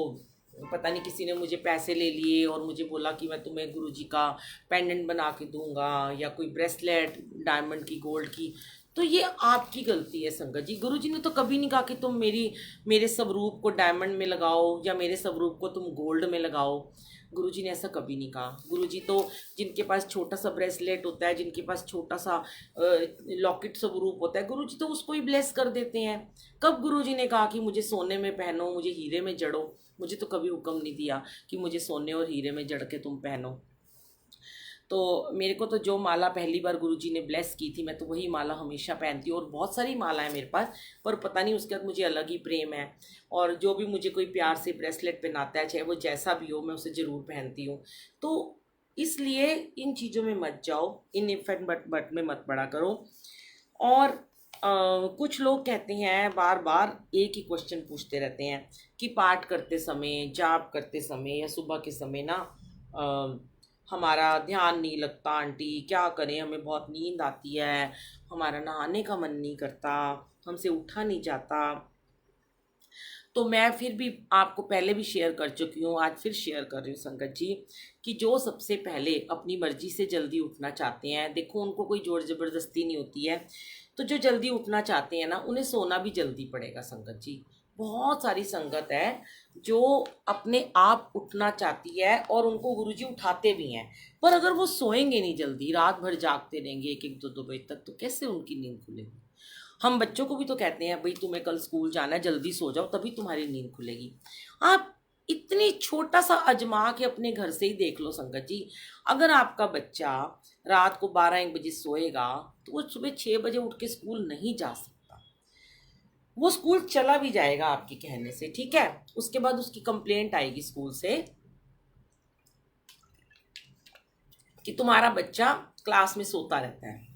पता नहीं किसी ने मुझे पैसे ले लिए और मुझे बोला कि मैं तुम्हें गुरुजी का पेंडेंट बना के दूंगा या कोई ब्रेसलेट डायमंड की, गोल्ड की। तो ये आपकी गलती है संगत जी। गुरुजी ने तो कभी नहीं कहा कि तुम मेरे स्वरूप को डायमंड में लगाओ या मेरे स्वरूप को तुम गोल्ड में लगाओ। गुरुजी ने ऐसा कभी नहीं कहा। गुरुजी तो जिनके पास छोटा सा ब्रेसलेट होता है, जिनके पास छोटा सा लॉकेट स्वरूप होता है, गुरुजी तो उसको ही ब्लेस कर देते हैं। कब गुरुजी ने कहा कि मुझे सोने में पहनो, मुझे हीरे में जड़ो? मुझे तो कभी हुक्म नहीं दिया कि मुझे सोने और हीरे में जड़ के तुम पहनो। तो मेरे को तो जो माला पहली बार गुरुजी ने ब्लेस की थी, मैं तो वही माला हमेशा पहनती हूँ और बहुत सारी माला है मेरे पास, पर पता नहीं उसके बाद मुझे अलग ही प्रेम है। और जो भी मुझे कोई प्यार से ब्रेसलेट पहनाता है, चाहे वो जैसा भी हो, मैं उसे ज़रूर पहनती हूँ। तो इसलिए इन चीज़ों में मत जाओ, इन इफ एंड बट में मत पड़ा करो। और कुछ लोग कहते हैं, बार बार एक ही क्वेश्चन पूछते रहते हैं कि पाठ करते समय, जाप करते समय या सुबह के समय ना हमारा ध्यान नहीं लगता आंटी, क्या करें, हमें बहुत नींद आती है, हमारा नहाने का मन नहीं करता, हमसे उठा नहीं जाता। तो मैं फिर भी आपको पहले भी शेयर कर चुकी हूँ, आज फिर शेयर कर रही हूँ संगत जी, कि जो सबसे पहले अपनी मर्जी से जल्दी उठना चाहते हैं, देखो उनको कोई जोर ज़बरदस्ती नहीं होती है। तो जो जल्दी उठना चाहते हैं ना, उन्हें सोना भी जल्दी पड़ेगा संगत जी। बहुत सारी संगत है जो अपने आप उठना चाहती है और उनको गुरुजी उठाते भी हैं, पर अगर वो सोएंगे नहीं जल्दी, रात भर जागते रहेंगे एक एक दो दो बजे तक, तो कैसे उनकी नींद खुलेगी। हम बच्चों को भी तो कहते हैं भाई तुम्हें कल स्कूल जाना है, जल्दी सो जाओ तभी तुम्हारी नींद खुलेगी। आप इतनी छोटा सा अजमा के अपने घर से ही देख लो संगत जी, अगर आपका बच्चा रात को 12-1 बजे सोएगा तो वो सुबह 6 बजे उठ के स्कूल नहीं जा सकता। वो स्कूल चला भी जाएगा आपके कहने से, ठीक है, उसके बाद उसकी कंप्लेंट आएगी स्कूल से कि तुम्हारा बच्चा क्लास में सोता रहता है।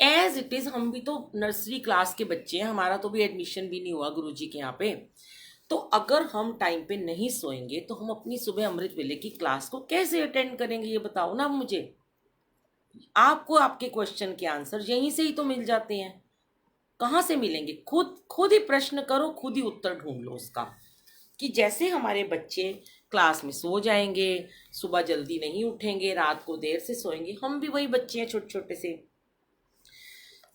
एज इट इज हम भी तो नर्सरी क्लास के बच्चे हैं, हमारा तो भी एडमिशन भी नहीं हुआ गुरुजी के यहाँ पे। तो अगर हम टाइम पे नहीं सोएंगे तो हम अपनी सुबह अमृत वेले की क्लास को कैसे अटेंड करेंगे, ये बताओ ना मुझे। आपको आपके क्वेश्चन के आंसर यहीं से ही तो मिल जाते हैं, कहाँ से मिलेंगे। खुद खुद ही प्रश्न करो, खुद ही उत्तर ढूंढ लो उसका, कि जैसे हमारे बच्चे क्लास में सो जाएंगे, सुबह जल्दी नहीं उठेंगे, रात को देर से सोएंगे, हम भी वही बच्चे हैं छोटे छोटे से।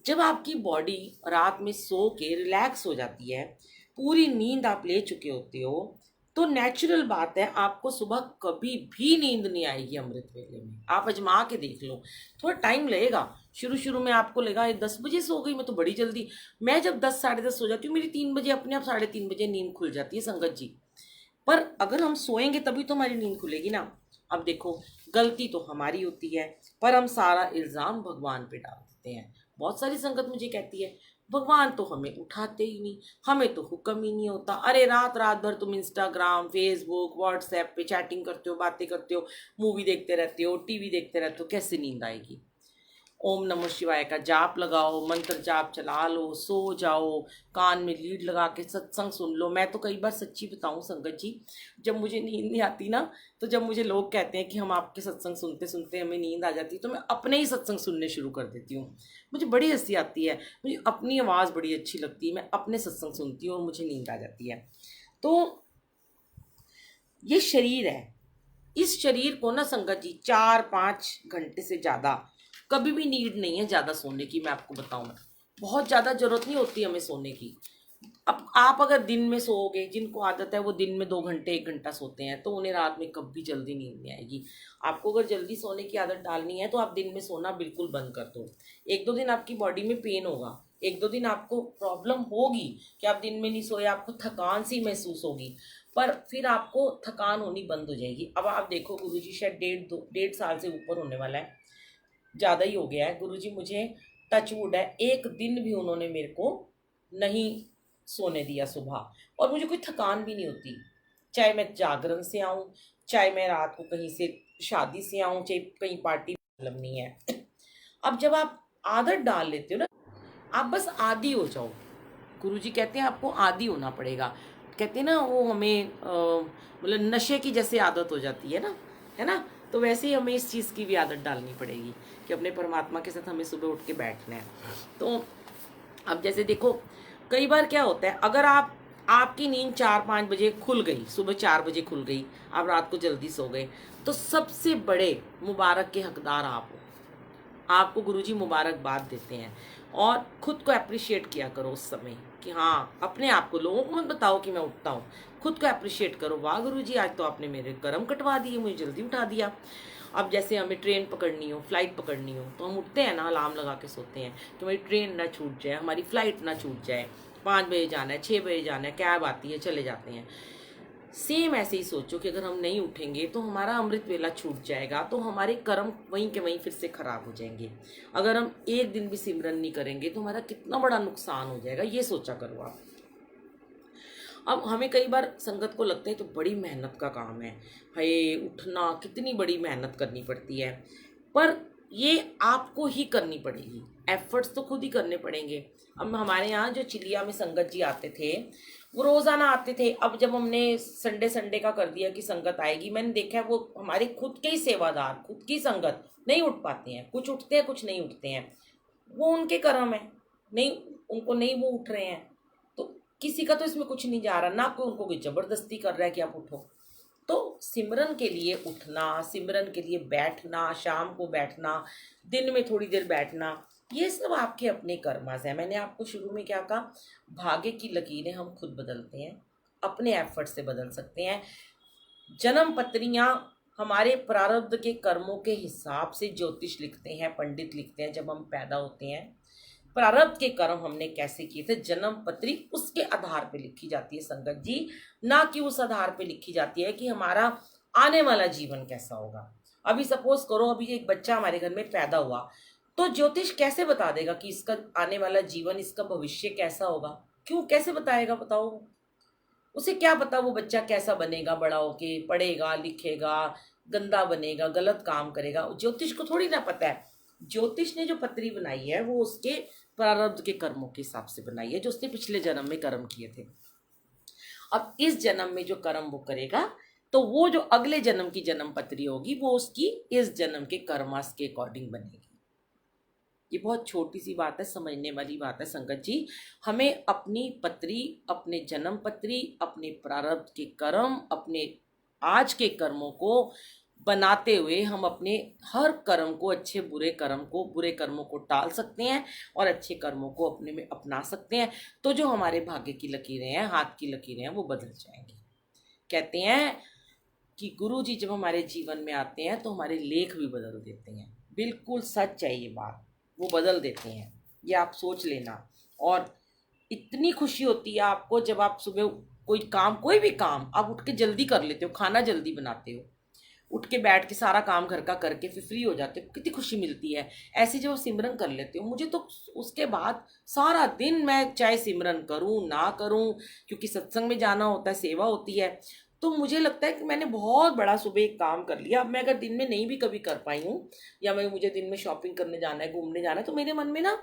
जब आपकी बॉडी रात में सो के रिलैक्स हो जाती है, पूरी नींद आप ले चुके होते हो, तो नेचुरल बात है आपको सुबह कभी भी नींद नहीं आएगी अमृत वेले में। आप अजमा के देख लो, थोड़ा टाइम लगेगा। शुरू शुरू में आपको लगा 10 बजे सो गई मैं तो बड़ी जल्दी, मैं जब 10 साढ़े 10 सो जाती हूँ मेरी 3 बजे अपने आप 3:30 बजे नींद खुल जाती है संगत जी। पर अगर हम सोएंगे तभी तो हमारी नींद खुलेगी ना। अब देखो, गलती तो हमारी होती है पर हम सारा इल्ज़ाम भगवान पे डाल देते हैं। बहुत सारी संगत मुझे कहती है भगवान तो हमें उठाते ही नहीं, हमें तो हुक्म ही नहीं होता। अरे रात रात भर तुम इंस्टाग्राम, फेसबुक, व्हाट्सएप पे चैटिंग करते हो, बातें करते हो, मूवी देखते रहते हो, टीवी देखते रहते हो, कैसे नींद आएगी। ओम नमः शिवाय का जाप लगाओ, मंत्र जाप चला लो, सो जाओ, कान में लीड लगा के सत्संग सुन लो। मैं तो कई बार सच्ची बताऊं संगत जी, जब मुझे नींद नहीं आती ना, तो जब मुझे लोग कहते हैं कि हम आपके सत्संग सुनते सुनते हमें नींद आ जाती है, तो मैं अपने ही सत्संग सुनने शुरू कर देती हूँ। मुझे बड़ी हंसी आती है, मुझे अपनी आवाज़ बड़ी अच्छी लगती है, मैं अपने सत्संग सुनती हूँ और मुझे नींद आ जाती है। तो ये शरीर है, इस शरीर को ना संगत जी 4-5 घंटे से ज़्यादा कभी भी नीड नहीं है ज़्यादा सोने की। मैं आपको बताऊं, बहुत ज़्यादा ज़रूरत नहीं होती हमें सोने की। अब आप अगर दिन में सोओगे, जिनको आदत है वो दिन में 2 घंटे 1 घंटा सोते हैं, तो उन्हें रात में कभी जल्दी नींद नहीं आएगी। आपको अगर जल्दी सोने की आदत डालनी है तो आप दिन में सोना बिल्कुल बंद कर दो। 1-2 दिन आपकी बॉडी में पेन होगा, 1-2 दिन आपको प्रॉब्लम होगी कि आप दिन में नहीं सोए, आपको थकान सी महसूस होगी, पर फिर आपको थकान होनी बंद हो जाएगी। अब आप देखो गुरुजी शायद 1.5 साल से ऊपर होने वाला है, ज़्यादा ही हो गया है गुरुजी, मुझे टचवुड है एक दिन भी उन्होंने मेरे को नहीं सोने दिया सुबह, और मुझे कोई थकान भी नहीं होती। चाहे मैं जागरण से आऊँ, चाहे मैं रात को कहीं से शादी से आऊँ, चाहे कहीं पार्टी, मतलब नहीं है। अब जब आप आदत डाल लेते हो ना, आप बस आदी हो जाओ। गुरुजी कहते हैं आपको आदी होना पड़ेगा। कहते हैं ना वो हमें मतलब नशे की जैसे आदत हो जाती है ना, है ना, तो वैसे ही हमें इस चीज़ की भी आदत डालनी पड़ेगी कि अपने परमात्मा के साथ हमें सुबह उठ के बैठना है। तो अब जैसे देखो, कई बार क्या होता है, अगर आपकी नींद 4-5 बजे खुल गई, सुबह 4 बजे खुल गई, आप रात को जल्दी सो गए, तो सबसे बड़े मुबारक के हकदार आप हो। आपको गुरुजी मुबारकबाद देते हैं, और खुद को अप्रिशिएट किया करो उस समय कि हाँ, अपने आप को, लोगों को मत बताओ कि मैं उठता हूँ, खुद को अप्रिशिएट करो, वाह गुरुजी आज तो आपने मेरे कर्म कटवा दिए, मुझे जल्दी उठा दिया। अब जैसे हमें ट्रेन पकड़नी हो, फ्लाइट पकड़नी हो, तो हम उठते हैं ना, अलार्म लगा के सोते हैं कि हमारी ट्रेन ना छूट जाए, हमारी फ्लाइट ना छूट जाए, 5 बजे जाना है, 6 बजे जाना है, कैब आती है, चले जाते हैं। सेम ऐसे ही सोचो कि अगर हम नहीं उठेंगे तो हमारा अमृत वेला छूट जाएगा, तो हमारे कर्म वहीं के वहीं फिर से खराब हो जाएंगे। अगर हम एक दिन भी सिमरन नहीं करेंगे तो हमारा कितना बड़ा नुकसान हो जाएगा, ये सोचा करो आप। अब हमें कई बार संगत को लगता है तो बड़ी मेहनत का काम है, हाय उठना कितनी बड़ी मेहनत करनी पड़ती है, पर ये आपको ही करनी पड़ेगी, एफर्ट्स तो खुद ही करने पड़ेंगे। अब हमारे यहाँ जो चिलिया में संगत जी आते थे, वो रोज़ाना आते थे। अब जब हमने संडे संडे का कर दिया कि संगत आएगी, मैंने देखा है वो हमारे खुद के ही सेवादार, खुद की संगत नहीं उठ पाते हैं, कुछ उठते हैं कुछ नहीं उठते हैं, वो उनके कर्म है, नहीं उनको नहीं वो उठ रहे हैं, तो किसी का तो इसमें कुछ नहीं जा रहा, ना कोई उनको कोई ज़बरदस्ती कर रहा है कि आप उठो। तो सिमरन के लिए उठना, सिमरन के लिए बैठना, शाम को बैठना, दिन में थोड़ी देर बैठना, ये सब आपके अपने कर्मास हैं। मैंने आपको शुरू में क्या कहा, भाग्य की लकीरें हम खुद बदलते हैं, अपने एफर्ट से बदल सकते हैं। जन्म पत्रियां हमारे प्रारब्ध के कर्मों के हिसाब से ज्योतिष लिखते हैं, पंडित लिखते हैं। जब हम पैदा होते हैं, प्रारब्ध के कर्म हमने कैसे किए थे, जन्म पत्री उसके आधार पे लिखी जाती है संगत जी, ना कि उस आधार पे लिखी जाती है कि हमारा आने वाला जीवन कैसा होगा। अभी सपोज करो, अभी एक बच्चा हमारे घर में पैदा हुआ, तो ज्योतिष कैसे बता देगा कि इसका आने वाला जीवन, इसका भविष्य कैसा होगा? क्यों, कैसे बताएगा बताओ? उसे क्या पता वो बच्चा कैसा बनेगा, बड़ा होके पढ़ेगा लिखेगा, गंदा बनेगा, गलत काम करेगा? ज्योतिष को थोड़ी ना पता है। ज्योतिष ने जो पत्री बनाई है वो उसके प्रारब्ध के कर्मों के हिसाब से बनाई है, जो उसने पिछले जन्म में कर्म किए थे। अब इस जन्म में जो कर्म वो करेगा, तो वो जो अगले जन्म की जन्म पत्री होगी वो उसकी इस जन्म के कर्मास के अकॉर्डिंग बनेगी। ये बहुत छोटी सी बात है, समझने वाली बात है संगत जी। हमें अपनी पत्री, अपने जन्म पत्री, अपने प्रारब्ध के कर्म, अपने आज के कर्मों को बनाते हुए हम अपने हर कर्म को, अच्छे बुरे कर्म को, बुरे कर्मों को टाल सकते हैं और अच्छे कर्मों को अपने में अपना सकते हैं। तो जो हमारे भाग्य की लकीरें हैं, हाथ की लकीरें हैं, वो बदल जाएंगी। कहते हैं कि गुरु जी जब हमारे जीवन में आते हैं तो हमारे लेख भी बदल देते हैं। बिल्कुल सच है ये बात, वो बदल देते हैं, ये आप सोच लेना। और इतनी खुशी होती है आपको जब आप सुबह कोई काम, कोई भी काम आप उठ के जल्दी कर लेते हो, खाना जल्दी बनाते हो, उठ के बैठ के सारा काम घर का करके फिर फ्री हो जाते हो, कितनी खुशी मिलती है। ऐसे जब सिमरन कर लेते हो, मुझे तो उसके बाद सारा दिन मैं चाहे सिमरन करूं ना करूं, क्योंकि सत्संग में जाना होता है, सेवा होती है, तो मुझे लगता है कि मैंने बहुत बड़ा सुबह एक काम कर लिया। अब मैं अगर दिन में नहीं भी कभी कर पाई हूँ, या मैं, मुझे दिन में शॉपिंग करने जाना है, घूमने जाना है, तो मेरे मन में ना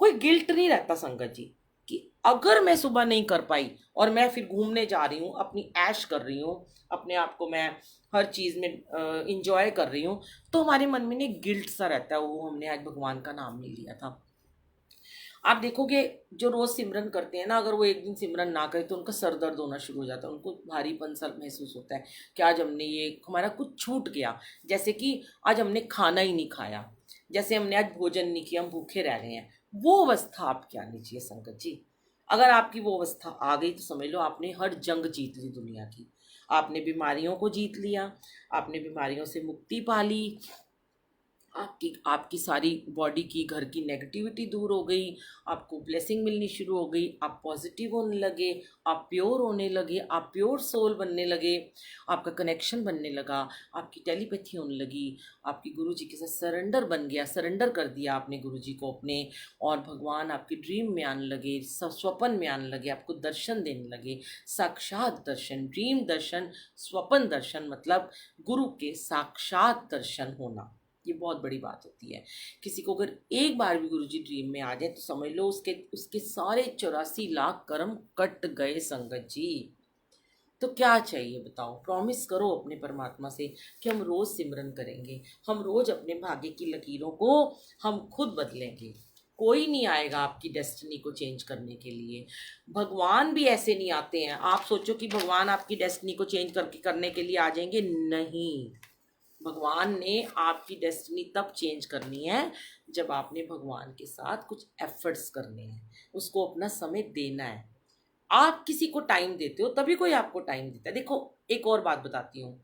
कोई गिल्ट नहीं रहता संगत जी, कि अगर मैं सुबह नहीं कर पाई और मैं फिर घूमने जा रही हूँ, अपनी ऐश कर रही हूँ, अपने आप को मैं हर चीज़ में इंजॉय कर रही हूँ, तो हमारे मन में एक गिल्ट सा रहता है, वो हमने आज भगवान का नाम नहीं लिया था। आप देखोगे जो रोज सिमरन करते हैं ना, अगर वो एक दिन सिमरन ना करे तो उनका सर दर्द होना शुरू हो जाता है, उनको भारीपन सा महसूस होता है कि आज हमने ये, हमारा कुछ छूट गया। जैसे कि आज हमने खाना ही नहीं खाया, जैसे हमने आज भोजन नहीं किया, हम भूखे रह गए हैं। वो अवस्था आपकी आनी चाहिए संगत जी। अगर आपकी वो अवस्था आ गई तो समझ लो आपने हर जंग जीत ली दुनिया की। आपने बीमारियों को जीत लिया, आपने बीमारियों से मुक्ति पा ली, आपकी आपकी सारी बॉडी की, घर की नेगेटिविटी दूर हो गई, आपको ब्लेसिंग मिलनी शुरू हो गई, आप पॉजिटिव होने लगे, आप प्योर होने लगे, आप प्योर सोल बनने लगे, आपका कनेक्शन बनने लगा, आपकी टेलीपैथी होने लगी, आपकी गुरु जी के साथ सरेंडर बन गया, सरेंडर कर दिया आपने गुरु जी को अपने, और भगवान आपकी ड्रीम में आने लगे, स्वप्न में आने लगे, आपको दर्शन देने लगे, साक्षात दर्शन, ड्रीम दर्शन, स्वप्न दर्शन, मतलब गुरु के साक्षात दर्शन होना। ये बहुत बड़ी बात होती है। किसी को अगर एक बार भी गुरुजी ड्रीम में आ जाए तो समझ लो उसके उसके सारे 84 लाख कर्म कट गए संगत जी। तो क्या चाहिए बताओ? प्रॉमिस करो अपने परमात्मा से कि हम रोज सिमरन करेंगे, हम रोज अपने भाग्य की लकीरों को हम खुद बदलेंगे। कोई नहीं आएगा आपकी डेस्टिनी को चेंज करने के लिए। भगवान भी ऐसे नहीं आते हैं, आप सोचो कि भगवान आपकी डेस्टिनी को चेंज करके करने के लिए आ जाएंगे, नहीं। भगवान ने आपकी डेस्टिनी तब चेंज करनी है जब आपने भगवान के साथ कुछ एफर्ट्स करने हैं, उसको अपना समय देना है। आप किसी को टाइम देते हो तभी कोई आपको टाइम देता है। देखो एक और बात बताती हूँ,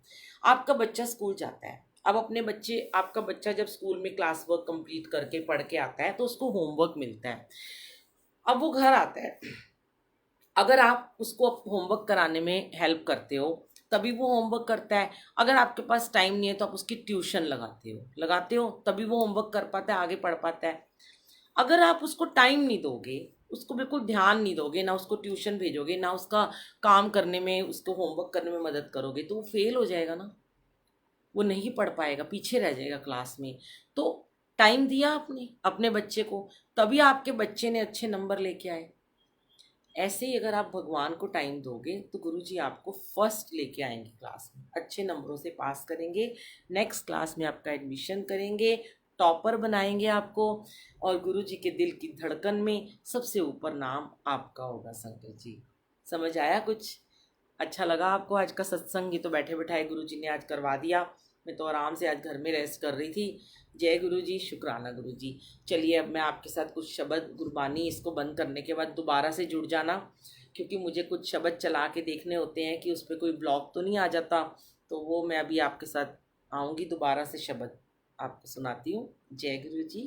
आपका बच्चा स्कूल जाता है, अब अपने बच्चे, आपका बच्चा जब स्कूल में क्लास वर्क कंप्लीट करके पढ़ के आता है तो उसको होमवर्क मिलता है। अब वो घर आता है, अगर आप उसको होमवर्क कराने में हेल्प करते हो तभी वो होमवर्क करता है। अगर आपके पास टाइम नहीं है तो आप उसकी ट्यूशन लगाते हो तभी वो होमवर्क कर पाता है, आगे पढ़ पाता है। अगर आप उसको टाइम नहीं दोगे, उसको बिल्कुल ध्यान नहीं दोगे, ना उसको ट्यूशन भेजोगे, ना उसका काम करने में, उसको होमवर्क करने में मदद करोगे, तो वो फेल हो जाएगा ना, वो नहीं पढ़ पाएगा, पीछे रह जाएगा क्लास में। तो टाइम दिया आपने अपने बच्चे को, तभी आपके बच्चे ने अच्छे नंबर लेके आए। ऐसे ही अगर आप भगवान को टाइम दोगे तो गुरुजी आपको फर्स्ट लेके आएंगे क्लास में, अच्छे नंबरों से पास करेंगे, नेक्स्ट क्लास में आपका एडमिशन करेंगे, टॉपर बनाएंगे आपको, और गुरुजी के दिल की धड़कन में सबसे ऊपर नाम आपका होगा संगत जी। समझ आया कुछ? अच्छा लगा आपको आज का सत्संग? ये तो बैठे बैठाए गुरुजी ने आज करवा दिया। मैं तो आराम से आज घर में रेस्ट कर रही थी। जय गुरु जी, शुक्राना गुरु जी। चलिए अब मैं आपके साथ कुछ शब्द गुरबानी, इसको बंद करने के बाद दोबारा से जुड़ जाना, क्योंकि मुझे कुछ शब्द चला के देखने होते हैं कि उस पर कोई ब्लॉक तो नहीं आ जाता। तो वो मैं अभी आपके साथ आऊँगी, दोबारा से शब्द आपको सुनाती हूँ। जय गुरु जी,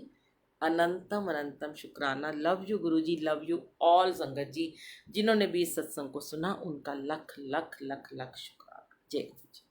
अनंतम अनंतम शुक्राना। Love you Guru ji, love you all संगत जी। जिन्होंने भी इस सत्संग को सुना उनका लख लख लख लख शुक्राना। जय गुरु जी।